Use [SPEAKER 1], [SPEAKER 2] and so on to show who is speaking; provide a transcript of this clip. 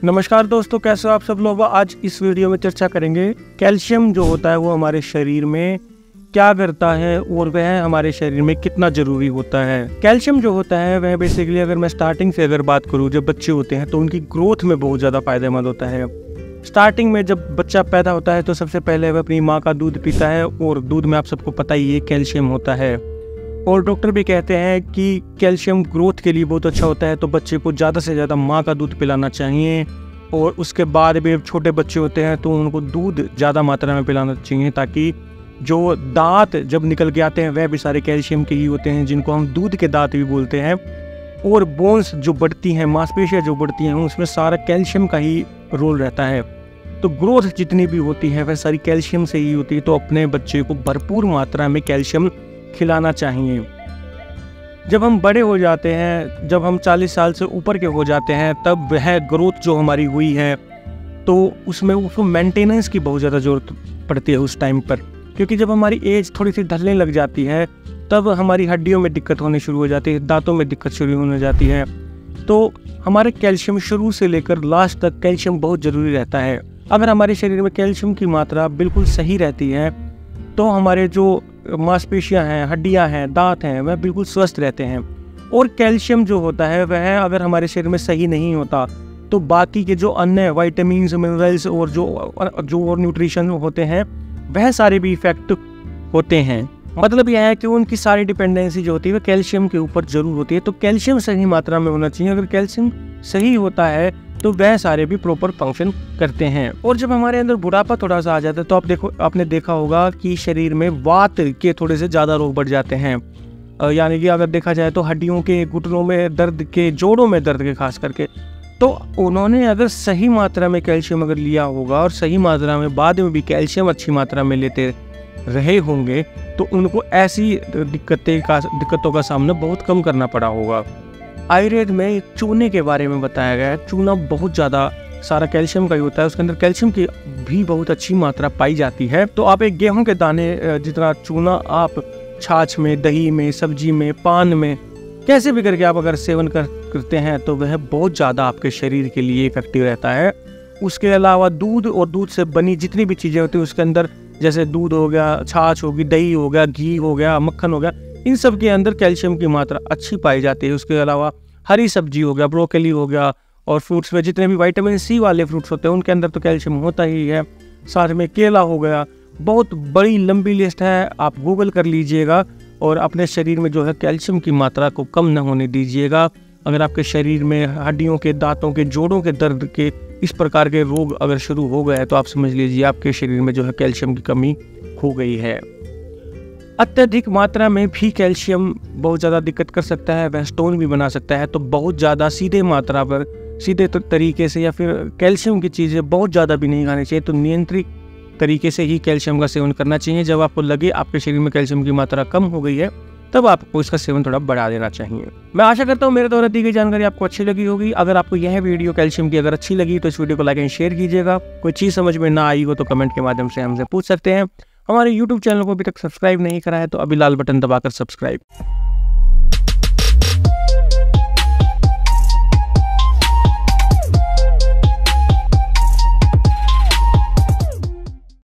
[SPEAKER 1] नमस्कार दोस्तों, कैसे हो आप सब लोग। आज इस वीडियो में चर्चा करेंगे कैल्शियम जो होता है वो हमारे शरीर में क्या करता है और वह हमारे शरीर में कितना जरूरी होता है। कैल्शियम जो होता है वह बेसिकली, अगर मैं स्टार्टिंग से अगर बात करूँ, जब बच्चे होते हैं तो उनकी ग्रोथ में बहुत ज़्यादा फायदेमंद होता है। स्टार्टिंग में जब बच्चा पैदा होता है तो सबसे पहले वह अपनी माँ का दूध पीता है और दूध में आप सबको पता ही है कैल्शियम होता है। और डॉक्टर भी कहते हैं कि कैल्शियम ग्रोथ के लिए बहुत अच्छा होता है, तो बच्चे को ज़्यादा से ज़्यादा माँ का दूध पिलाना चाहिए। और उसके बाद भी छोटे बच्चे होते हैं तो उनको दूध ज़्यादा मात्रा में पिलाना चाहिए, ताकि जो दांत जब निकल के आते हैं वह भी सारे कैल्शियम के ही होते हैं, जिनको हम दूध के दांत भी बोलते हैं। और बोन्स जो बढ़ती हैं, मांसपेशियाँ जो बढ़ती हैं, उसमें सारा कैल्शियम का ही रोल रहता है। तो ग्रोथ जितनी भी होती है वह सारी कैल्शियम से ही होती है। तो अपने बच्चे को भरपूर मात्रा में कैल्शियम खिलाना चाहिए। जब हम बड़े हो जाते हैं, जब हम 40 साल से ऊपर के हो जाते हैं, तब वह ग्रोथ जो हमारी हुई है तो उसमें उसको मेंटेनेंस की बहुत ज़्यादा ज़रूरत पड़ती है उस टाइम पर। क्योंकि जब हमारी एज थोड़ी सी ढलने लग जाती है तब हमारी हड्डियों में दिक्कत होनी शुरू हो जाती है, दांतों में दिक्कत शुरू होने जाती है। तो हमारे कैल्शियम शुरू से लेकर लास्ट तक कैल्शियम बहुत ज़रूरी रहता है। अगर हमारे शरीर में कैल्शियम की मात्रा बिल्कुल सही रहती है तो हमारे जो मांसपेशियां हैं, हड्डियां हैं, दांत हैं, वह बिल्कुल स्वस्थ रहते हैं। और कैल्शियम जो होता है वह अगर हमारे शरीर में सही नहीं होता तो बाकी के जो अन्य विटामिन्स, मिनरल्स और जो और न्यूट्रिशन होते हैं वह सारे भी इफेक्ट होते हैं। मतलब यह है कि उनकी सारी डिपेंडेंसी जो होती है वह कैल्शियम के ऊपर जरूर होती है। तो कैल्शियम सही मात्रा में होना चाहिए। अगर कैल्शियम सही होता है तो वह सारे भी प्रॉपर फंक्शन करते हैं। और जब हमारे अंदर बुढ़ापा थोड़ा सा आ जाता है तो आपने देखा होगा कि शरीर में वात के थोड़े से ज़्यादा रोग बढ़ जाते हैं। यानी कि अगर देखा जाए तो हड्डियों के, घुटनों में दर्द के, जोड़ों में दर्द के खास करके, तो उन्होंने अगर सही मात्रा में कैल्शियम अगर लिया होगा और सही मात्रा में बाद में भी कैल्शियम अच्छी मात्रा में लेते रहे होंगे तो उनको ऐसी दिक्कतों का सामना बहुत कम करना पड़ा होगा। आयुर्वेद में चूने के बारे में बताया गया है। चूना बहुत ज़्यादा सारा कैल्शियम का ही होता है, उसके अंदर कैल्शियम की भी बहुत अच्छी मात्रा पाई जाती है। तो आप एक गेहूं के दाने जितना चूना आप छाछ में, दही में, सब्जी में, पान में, कैसे भी करके आप अगर सेवन करते हैं तो वह बहुत ज़्यादा आपके शरीर के लिए इफेक्टिव रहता है। उसके अलावा दूध और दूध से बनी जितनी भी चीज़ें होती हैं उसके अंदर, जैसे दूध हो गया, छाछ होगी, दही हो गया, घी हो गया, मक्खन हो गया, इन सब के अंदर कैल्शियम की मात्रा अच्छी पाई जाती है। उसके अलावा हरी सब्जी हो गया, ब्रोकली हो गया, और फ्रूट्स में जितने भी विटामिन सी वाले फ्रूट्स होते हैं उनके अंदर तो कैल्शियम होता ही है। साथ में केला हो गया। बहुत बड़ी लंबी लिस्ट है, आप गूगल कर लीजिएगा और अपने शरीर में जो है कैल्शियम की मात्रा को कम न होने दीजिएगा। अगर आपके शरीर में हड्डियों के, दांतों के, जोड़ों के दर्द के इस प्रकार के रोग अगर शुरू हो गए तो आप समझ लीजिए आपके शरीर में जो है कैल्शियम की कमी हो गई है। अत्यधिक मात्रा में भी कैल्शियम बहुत ज़्यादा दिक्कत कर सकता है, वह स्टोन भी बना सकता है। तो बहुत ज़्यादा सीधे मात्रा पर, सीधे तरीके से या फिर कैल्शियम की चीज़ें बहुत ज़्यादा भी नहीं खानी चाहिए। तो नियंत्रित तरीके से ही कैल्शियम का सेवन करना चाहिए। जब आपको लगे आपके शरीर में कैल्शियम की मात्रा कम हो गई है तब आपको इसका सेवन थोड़ा बढ़ा देना चाहिए। मैं आशा करता हूँ मेरे द्वारा दी गई जानकारी आपको अच्छी लगी होगी। अगर आपको यह वीडियो कैल्शियम की अगर अच्छी लगी तो इस वीडियो को लाइक एंड शेयर कीजिएगा। कोई चीज़ समझ में ना आई हो तो कमेंट के माध्यम से हमसे पूछ सकते हैं। हमारे YouTube चैनल को अभी तक सब्सक्राइब नहीं करा है तो अभी लाल बटन दबाकर सब्सक्राइब